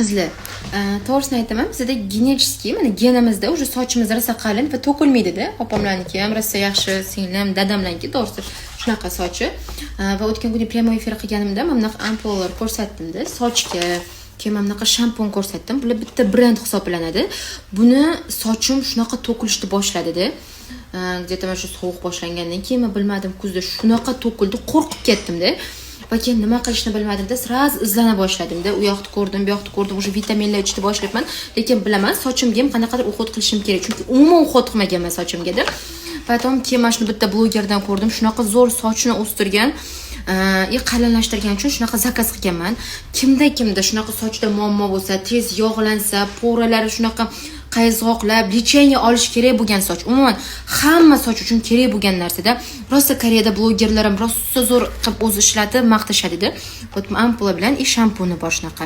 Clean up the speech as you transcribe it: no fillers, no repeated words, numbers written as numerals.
qizlar. To'g'risini aytaman, bizda genetический, mana genimizda уже sochimiz rosa qalin va to'kilmaydi-da. Opamlarniki ham rosa yaxshi, singlim, dadamlarniki to'g'risi shunaqa sochi. Va o'tgan kuni prямой efir qilganimda mana bunaqa ampullar ko'rsatdim-da, sochga. Keyin mana bunaqa shampun ko'rsatdim. Bular bitta brend hisoblanadi. Buni sochim shunaqa to'kilishni boshladi-da. Где-то mana shu sovuq boshlangandan keyin men bilmadim, kuzda shunaqa to'kildi, qo'rqib ketdim-da. Va keyin nima qilishni bilmadim-da, sraz izlana boshladim-da. U yoqni ko'rdim, bu yoqni ko'rdim, o'sha vitaminlar ichishni boshlayapman. Lekin bilaman, sochimga ham qanaqadir uhud qilishim kerak, chunki umuman uhud qilmaganman sochimga-da. Potom keyin mana shuni bitta blogerdan ko'rdim, shunaqa zo'r sochni o'stirgan, qalinlashtirgan uchun shunaqa zakaz qilganman. Kimda shunaqa sochda muammo bo'lsa, tez yog'lansa, poralari shunaqa qayzg'oqlab, lecheniya olish kerak bo'lgan soch. Umuman hamma soch uchun kerak bo'lgan narsada. Rosa Koreyada blogerlarim rosa zo'r qilib o'zi ishlatib maqtashadi-da. Bu ampula bilan shampuni bor shunaqa.